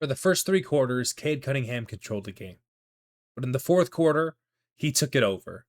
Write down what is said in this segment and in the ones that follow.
For the first three quarters, Cade Cunningham controlled the game. But in the fourth quarter, he took it over.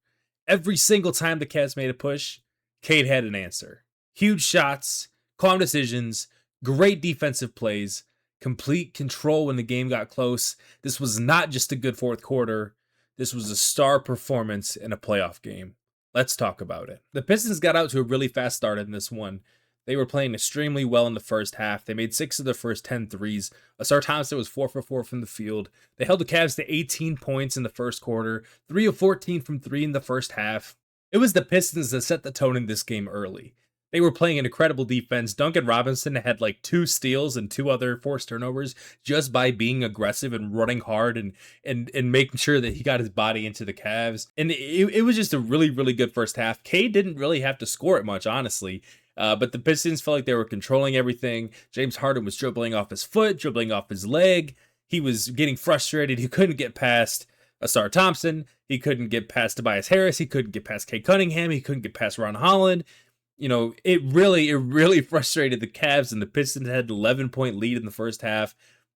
Every single time the Cavs made a push, Cade had an answer. Huge shots, calm decisions, great defensive plays, complete control when the game got close. This was not just a good fourth quarter. This was a star performance in a playoff game. Let's talk about it. The Pistons got out to a really fast start in this one. They were playing extremely well in the first half. They made 6 of their first 10 threes. Asar Thompson was 4 for 4 from the field. They held the Cavs to 18 points in the first quarter, 3 of 14 from 3 in the first half. It was the Pistons that set the tone in this game early. They were playing an incredible defense. Duncan Robinson had like 2 steals and 2 other forced turnovers just by being aggressive and running hard and making sure that he got his body into the Cavs. And it was just a really, really good first half. Cade didn't really have to score it much, honestly. But the Pistons felt like they were controlling everything. James Harden was dribbling off his foot, dribbling off his leg. He was getting frustrated. He couldn't get past Asar Thompson. He couldn't get past Tobias Harris. He couldn't get past Cade Cunningham. He couldn't get past Ron Holland. You know, it really frustrated the Cavs, and the Pistons had an 11-point lead in the first half.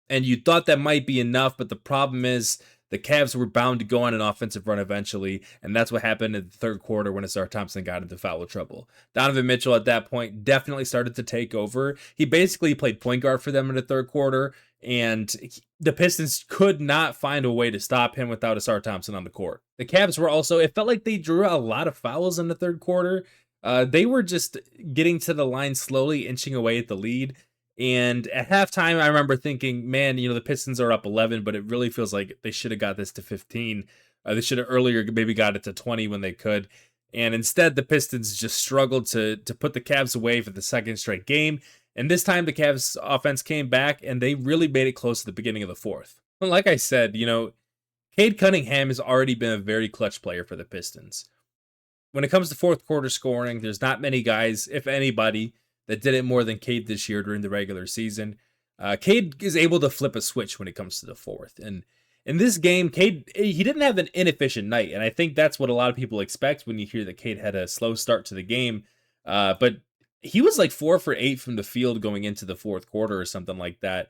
And you thought that might be enough, but the problem is the Cavs were bound to go on an offensive run eventually, and that's what happened in the third quarter when Asar Thompson got into foul trouble. Donovan Mitchell at that point definitely started to take over. He basically played point guard for them in the third quarter, and the Pistons could not find a way to stop him without Asar Thompson on the court. The Cavs were also, it felt like they drew a lot of fouls in the third quarter. They were just getting to the line slowly, inching away at the lead. And at halftime, I remember thinking, man, the Pistons are up 11, but it really feels like they should have got this to 15. They should have earlier maybe got it to 20 when they could. And instead, the Pistons just struggled to put the Cavs away for the second straight game. And this time, the Cavs offense came back, and they really made it close to the beginning of the fourth. But like I said, Cade Cunningham has already been a very clutch player for the Pistons. When it comes to fourth quarter scoring, there's not many guys, if anybody, that did it more than Cade this year during the regular season. Cade is able to flip a switch when it comes to the fourth. And in this game, Cade, he didn't have an inefficient night. And I think that's what a lot of people expect when you hear that Cade had a slow start to the game. But he was like 4 for 8 from the field going into the fourth quarter or something like that.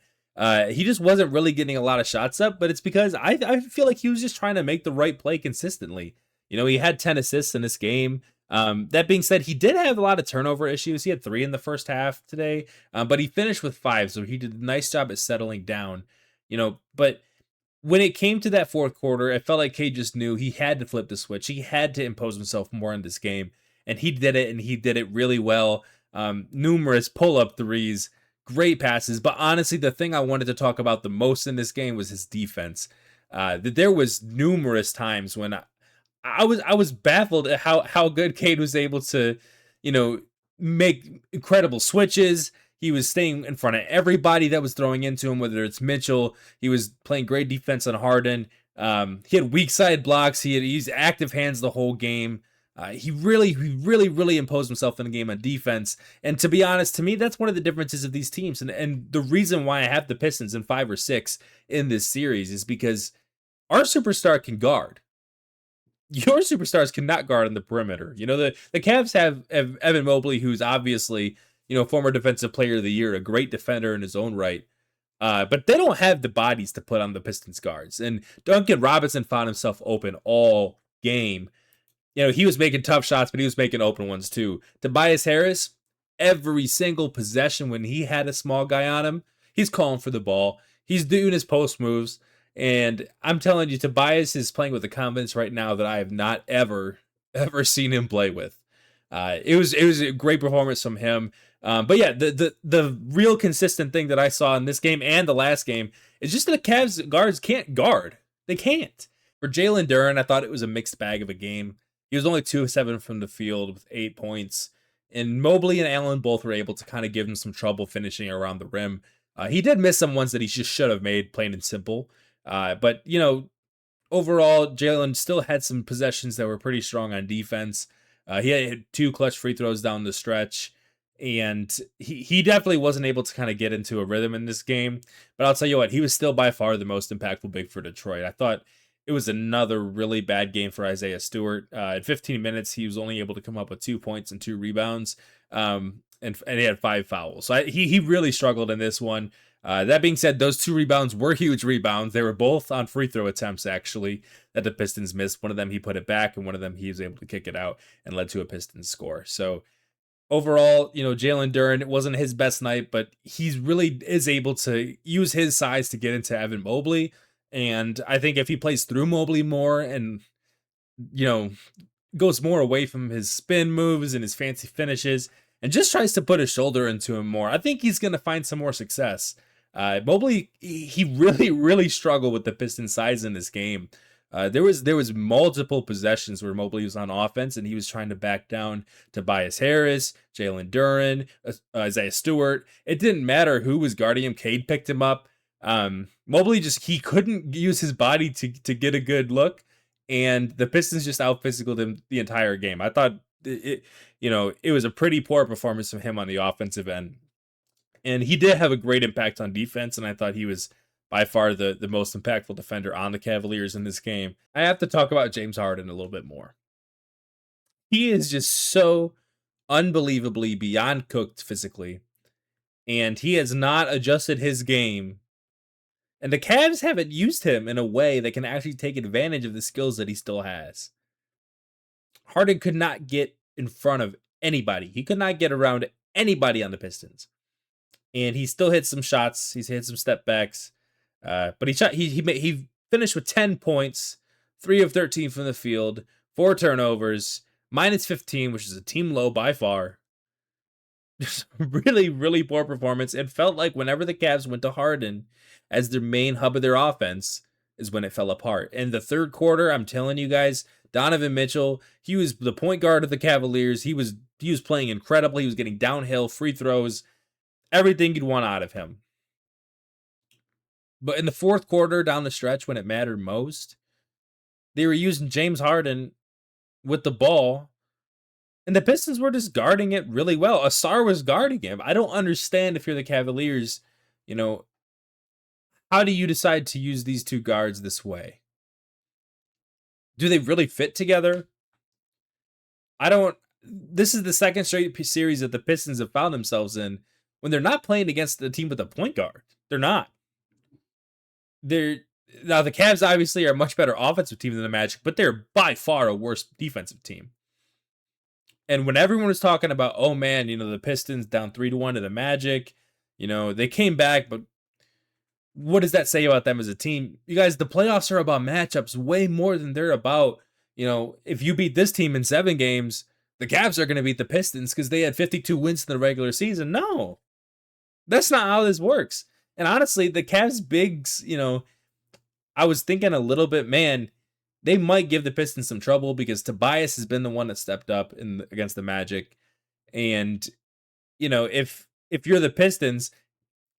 He just wasn't really getting a lot of shots up, but it's because I feel like he was just trying to make the right play consistently. He had 10 assists in this game. That being said, he did have a lot of turnover issues. He had 3 in the first half today, but he finished with 5, so he did a nice job at settling down. But when it came to that fourth quarter, it felt like Cade just knew he had to flip the switch. He had to impose himself more in this game, and he did it, and he did it really well. Numerous pull-up threes, great passes, but honestly, the thing I wanted to talk about the most in this game was his defense. There was numerous times when I was baffled at how good Cade was able to, make incredible switches. He was staying in front of everybody that was throwing into him, whether it's Mitchell. He was playing great defense on Harden. He had weak side blocks. He used active hands the whole game. He really imposed himself in the game on defense. And to be honest, to me, that's one of the differences of these teams. And the reason why I have the Pistons in 5 or 6 in this series is because our superstar can guard. Your superstars cannot guard on the perimeter. The Cavs have Evan Mobley, who's obviously, former defensive player of the year, a great defender in his own right. But they don't have the bodies to put on the Pistons guards. And Duncan Robinson found himself open all game. He was making tough shots, but he was making open ones too. Tobias Harris, every single possession when he had a small guy on him, he's calling for the ball. He's doing his post moves. And I'm telling you, Tobias is playing with a confidence right now that I have not ever seen him play with. It was a great performance from him. But yeah, the real consistent thing that I saw in this game and the last game is just that the Cavs guards can't guard. They can't. For Jalen Duren, I thought it was a mixed bag of a game. He was only 2 of 7 from the field with 8 points. And Mobley and Allen both were able to kind of give him some trouble finishing around the rim. He did miss some ones that he just should have made, plain and simple. But overall, Jalen still had some possessions that were pretty strong on defense. He had 2 clutch free throws down the stretch, and he definitely wasn't able to kind of get into a rhythm in this game. But I'll tell you what, he was still by far the most impactful big for Detroit. I thought it was another really bad game for Isaiah Stewart. In 15 minutes, he was only able to come up with 2 points and 2 rebounds, and he had 5 fouls. So he really struggled in this one. That being said, those 2 rebounds were huge rebounds. They were both on free throw attempts, actually, that the Pistons missed. One of them he put it back, and one of them he was able to kick it out and led to a Pistons score. So overall, Jalen Duren, it wasn't his best night, but he's really is able to use his size to get into Evan Mobley. And I think if he plays through Mobley more and, you know, goes more away from his spin moves and his fancy finishes and just tries to put his shoulder into him more, I think he's going to find some more success. Mobley, he really, really struggled with the Pistons size in this game. There was multiple possessions where Mobley was on offense and he was trying to back down Tobias Harris, Jalen Duren, Isaiah Stewart. It didn't matter who was guarding him. Cade picked him up. Mobley he couldn't use his body to get a good look, and the Pistons just out physicaled him the entire game. I thought it was a pretty poor performance from him on the offensive end. And he did have a great impact on defense, and I thought he was by far the most impactful defender on the Cavaliers in this game. I have to talk about James Harden a little bit more. He is just so unbelievably beyond cooked physically, and he has not adjusted his game. And the Cavs haven't used him in a way that can actually take advantage of the skills that he still has. Harden could not get in front of anybody. He could not get around anybody on the Pistons. And he still hit some shots. He's hit some step backs. But he finished with 10 points, 3 of 13 from the field, 4 turnovers, minus 15, which is a team low by far. Just really, really poor performance. It felt like whenever the Cavs went to Harden as their main hub of their offense is when it fell apart. In the third quarter, I'm telling you guys, Donovan Mitchell, he was the point guard of the Cavaliers. He was playing incredible. He was getting downhill, free throws, everything you'd want out of him. But in the fourth quarter, down the stretch, when it mattered most, they were using James Harden with the ball, and the Pistons were just guarding it really well. Asar was guarding him. I don't understand if you're the Cavaliers, how do you decide to use these two guards this way? Do they really fit together? This is the second straight series that the Pistons have found themselves in when they're not playing against the team with a point guard. They're not. Now the Cavs obviously are a much better offensive team than the Magic, but they're by far a worse defensive team. And when everyone was talking about, oh man, the Pistons down 3-1 to the Magic, they came back, but what does that say about them as a team? You guys, the playoffs are about matchups way more than they're about, if you beat this team in 7 games, the Cavs are going to beat the Pistons because they had 52 wins in the regular season. No, that's not how this works. And honestly, the Cavs bigs, I was thinking a little bit, man, they might give the Pistons some trouble because Tobias has been the one that stepped up against the Magic. And, if you're the Pistons,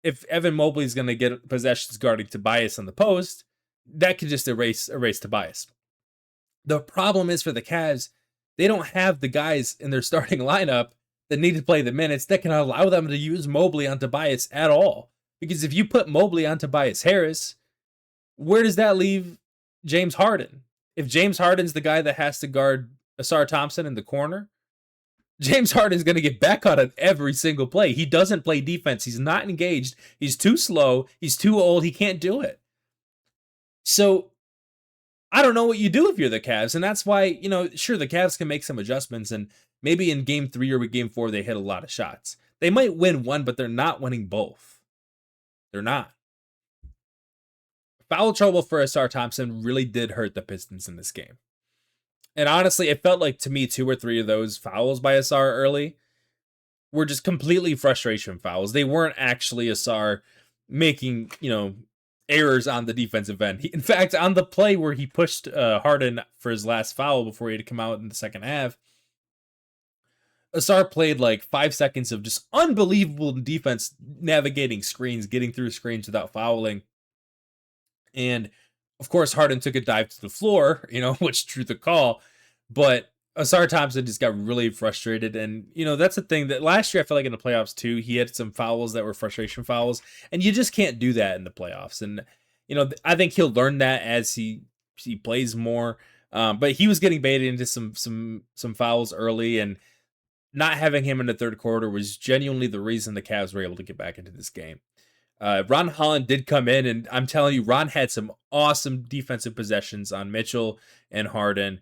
if Evan Mobley is going to get possessions guarding Tobias on the post, that could just erase Tobias. The problem is for the Cavs, they don't have the guys in their starting lineup that need to play the minutes that can allow them to use Mobley on Tobias at all. Because if you put Mobley on Tobias Harris, where does that leave James Harden? If James Harden's the guy that has to guard Asar Thompson in the corner, James Harden's going to get back on it every single play. He doesn't play defense. He's not engaged. He's too slow. He's too old. He can't do it. So I don't know what you do if you're the Cavs. And that's why, sure, the Cavs can make some adjustments. And maybe in game 3 or game 4, they hit a lot of shots. They might win one, but they're not winning both. They're not. Foul trouble for Asar Thompson really did hurt the Pistons in this game. And honestly, it felt like to me 2 or 3 of those fouls by Asar early were just completely frustration fouls. They weren't actually Asar making, errors on the defensive end. In fact, on the play where he pushed Harden for his last foul before he had to come out in the second half, Asar played like 5 seconds of just unbelievable defense, navigating screens, getting through screens without fouling. And of course, Harden took a dive to the floor, which drew the call. But Asar Thompson just got really frustrated. And, that's the thing that last year, I feel like in the playoffs too, he had some fouls that were frustration fouls. And you just can't do that in the playoffs. And, I think he'll learn that as he plays more. But he was getting baited into some fouls early. And not having him in the third quarter was genuinely the reason the Cavs were able to get back into this game. Ron Holland did come in, and I'm telling you, Ron had some awesome defensive possessions on Mitchell and Harden,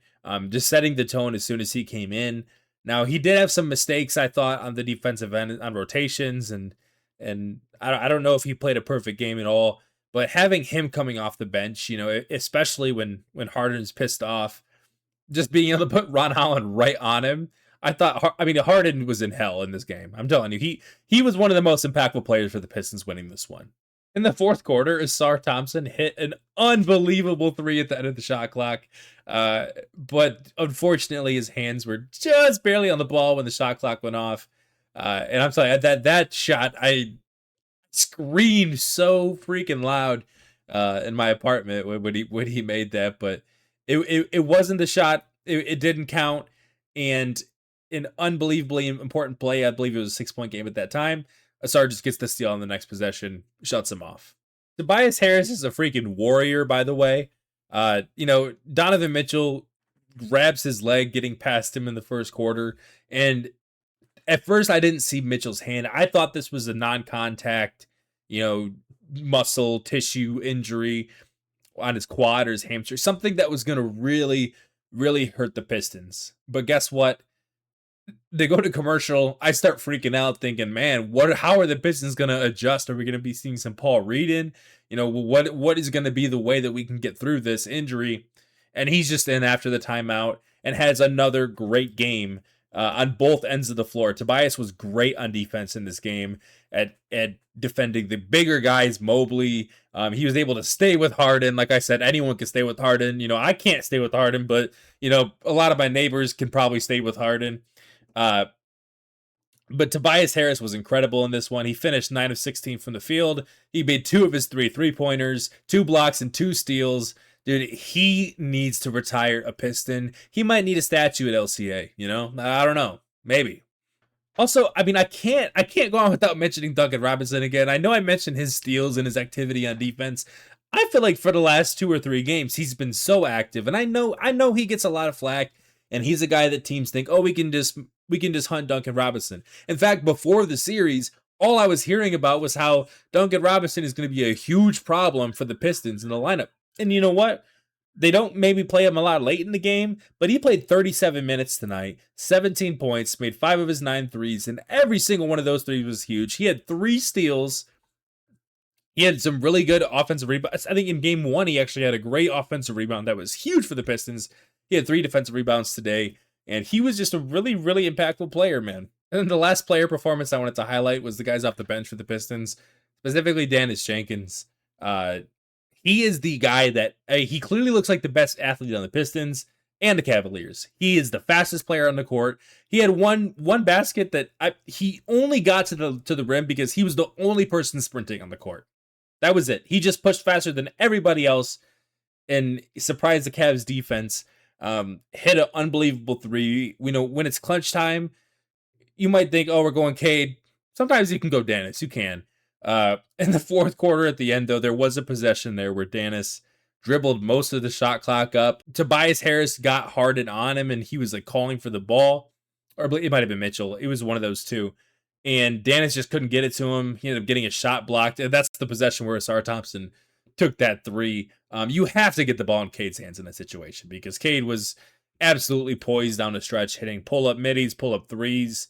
just setting the tone as soon as he came in. Now he did have some mistakes, I thought, on the defensive end on rotations, and I don't know if he played a perfect game at all. But having him coming off the bench, especially when Harden's pissed off, just being able to put Ron Holland right on him. I mean, Harden was in hell in this game. I'm telling you, he was one of the most impactful players for the Pistons winning this one. In the fourth quarter, Asar Thompson hit an unbelievable three at the end of the shot clock. But unfortunately, his hands were just barely on the ball when the shot clock went off. And I'm sorry, that shot, I screamed so freaking loud in my apartment when he made that. But it wasn't the shot. It didn't count. And an unbelievably important play. I believe it was a 6-point game at that time. Asar just gets the steal on the next possession, shuts him off. Tobias Harris is a freaking warrior, by the way. Donovan Mitchell grabs his leg getting past him in the first quarter. And at first, I didn't see Mitchell's hand. I thought this was a non-contact, muscle tissue injury on his quad or his hamstring, something that was going to really, really hurt the Pistons. But guess what? They go to commercial. I start freaking out, thinking, "Man, how are the Pistons going to adjust? Are we going to be seeing some Paul Reed? What is going to be the way that we can get through this injury?" And he's just in after the timeout and has another great game on both ends of the floor. Tobias was great on defense in this game at defending the bigger guys, Mobley. He was able to stay with Harden. Like I said, anyone can stay with Harden. I can't stay with Harden, but a lot of my neighbors can probably stay with Harden. But Tobias Harris was incredible in this one. He finished 9 of 16 from the field. He made 2 of his 3 3-pointers, 2 blocks, and 2 steals. Dude, he needs to retire a Piston. He might need a statue at LCA, I don't know. Maybe. Also, I mean, I can't go on without mentioning Duncan Robinson again. I know I mentioned his steals and his activity on defense. I feel like for the last 2 or 3 games, he's been so active. And I know he gets a lot of flack. And he's a guy that teams think, oh, we can just hunt Duncan Robinson. In fact, before the series, all I was hearing about was how Duncan Robinson is going to be a huge problem for the Pistons in the lineup. And you know what? They don't maybe play him a lot late in the game, but he played 37 minutes tonight, 17 points, made 5 of his 9 threes, and every single one of those threes was huge. He had 3 steals. He had some really good offensive rebounds. I think in game 1, he actually had a great offensive rebound that was huge for the Pistons. He had 3 defensive rebounds today, and he was just a really, really impactful player, man. And then the last player performance I wanted to highlight was the guys off the bench for the Pistons, specifically Dennis Jenkins. He is the guy that he clearly looks like the best athlete on the Pistons and the Cavaliers. He is the fastest player on the court. He had one basket that he only got to the rim because he was the only person sprinting on the court. That was it. He just pushed faster than everybody else and surprised the Cavs defense. Hit an unbelievable 3. When it's clutch time, you might think, oh, we're going Cade. Sometimes you can go Dennis. You can. In the fourth quarter at the end, though, there was a possession there where Dennis dribbled most of the shot clock up. Tobias Harris got Harden on him, and he was calling for the ball. Or it might have been Mitchell. It was one of those two. And Dennis just couldn't get it to him. He ended up getting a shot blocked. And that's the possession where Asar Thompson took that 3. You have to get the ball in Cade's hands in that situation because Cade was absolutely poised down the stretch, hitting pull-up middies, pull-up threes,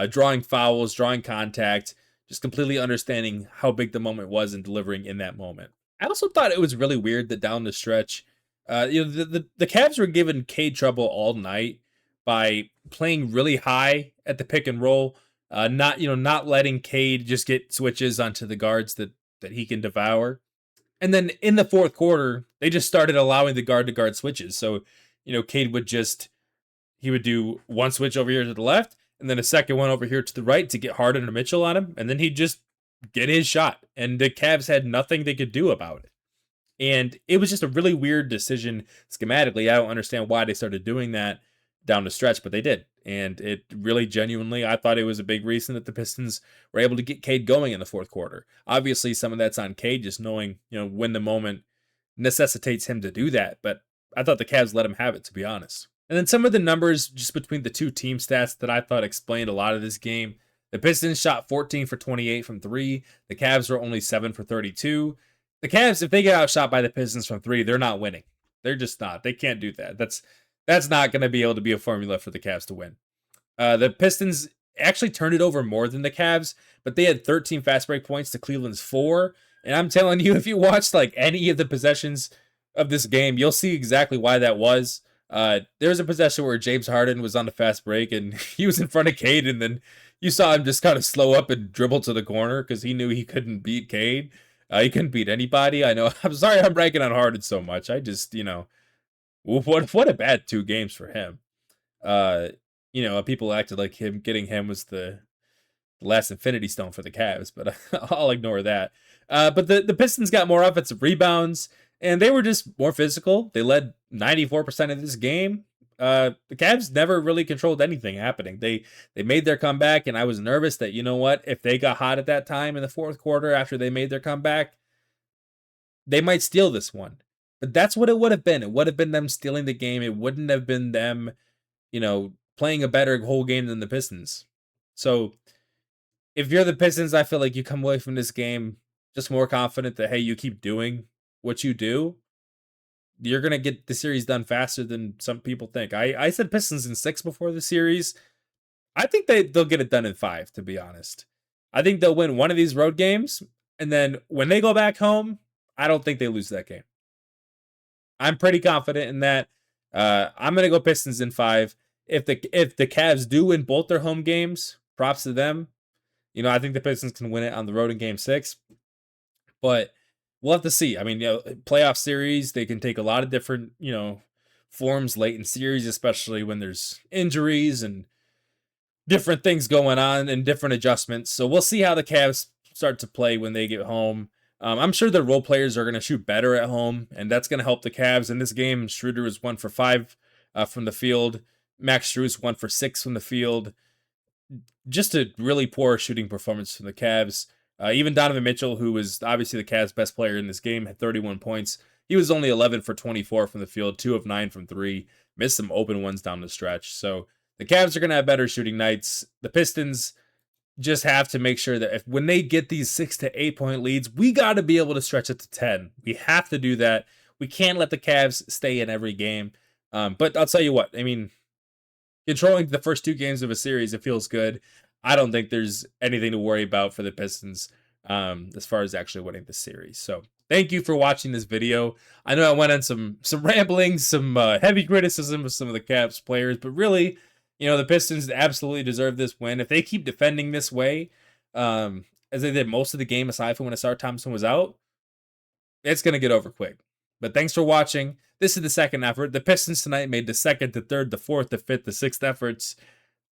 drawing fouls, drawing contact, just completely understanding how big the moment was and delivering in that moment. I also thought it was really weird that down the stretch, the Cavs were giving Cade trouble all night by playing really high at the pick and roll, not letting Cade just get switches onto the guards that he can devour. And then in the fourth quarter, they just started allowing the guard-to-guard switches. So, Cade would do one switch over here to the left, and then a second one over here to the right to get Harden or Mitchell on him, and then he'd just get his shot. And the Cavs had nothing they could do about it. And it was just a really weird decision schematically. I don't understand why they started doing that down the stretch, but they did. And it really genuinely, I thought it was a big reason that the Pistons were able to get Cade going in the fourth quarter. Obviously, some of that's on Cade, just knowing, when the moment necessitates him to do that. But I thought the Cavs let him have it, to be honest. And then some of the numbers just between the two team stats that I thought explained a lot of this game. The Pistons shot 14 for 28 from three. The Cavs were only 7 for 32. The Cavs, if they get outshot by the Pistons from three, they're not winning. They're just not. They can't do that. That's not going to be able to be a formula for the Cavs to win. The Pistons actually turned it over more than the Cavs, but they had 13 fast break points to Cleveland's 4. And I'm telling you, if you watched like any of the possessions of this game, you'll see exactly why that was. There was a possession where James Harden was on the fast break and he was in front of Cade, and then you saw him just kind of slow up and dribble to the corner because he knew he couldn't beat Cade. He couldn't beat anybody. I know. I'm sorry I'm ranking on Harden so much. I just, what a bad 2 games for him. People acted like getting him was the last Infinity Stone for the Cavs, but I'll ignore that. But the Pistons got more offensive rebounds, and they were just more physical. They led 94% of this game. The Cavs never really controlled anything happening. They made their comeback, and I was nervous that, you know what, if they got hot at that time in the fourth quarter after they made their comeback, they might steal this one. But that's what it would have been. It would have been them stealing the game. It wouldn't have been them, playing a better whole game than the Pistons. So if you're the Pistons, I feel like you come away from this game just more confident that, hey, you keep doing what you do. You're going to get the series done faster than some people think. I said Pistons in 6 before the series. I think they'll get it done in 5, to be honest. I think they'll win one of these road games, and then when they go back home, I don't think they lose that game. I'm pretty confident in that. I'm going to go Pistons in 5. If the Cavs do win both their home games, props to them. I think the Pistons can win it on the road in Game 6. But we'll have to see. I mean, playoff series, they can take a lot of different, forms late in series, especially when there's injuries and different things going on and different adjustments. So we'll see how the Cavs start to play when they get home. I'm sure the role players are going to shoot better at home, and that's going to help the Cavs. In this game, Schroeder was 1 for 5 from the field. Max Strus 1 for 6 from the field. Just a really poor shooting performance from the Cavs. Even Donovan Mitchell, who was obviously the Cavs' best player in this game, had 31 points. He was only 11 for 24 from the field, 2 of 9 from 3. Missed some open ones down the stretch. So the Cavs are going to have better shooting nights. The Pistons just have to make sure that when they get these 6 to 8 point leads, we got to be able to stretch it to 10. We have to do that. We can't let the Cavs stay in every game. But I'll tell you what, I mean, controlling the first 2 games of a series, it feels good. I don't think there's anything to worry about for the Pistons as far as actually winning the series. So thank you for watching this video. I know I went on some ramblings, some heavy criticism of some of the Cavs players, but really, the Pistons absolutely deserve this win. If they keep defending this way, as they did most of the game aside from when Asar Thompson was out, it's going to get over quick. But thanks for watching. This is the second effort. The Pistons tonight made the second, the third, the fourth, the fifth, the sixth efforts.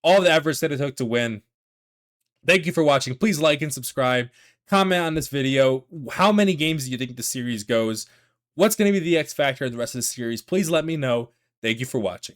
All the efforts that it took to win. Thank you for watching. Please like and subscribe. Comment on this video. How many games do you think the series goes? What's going to be the X factor in the rest of the series? Please let me know. Thank you for watching.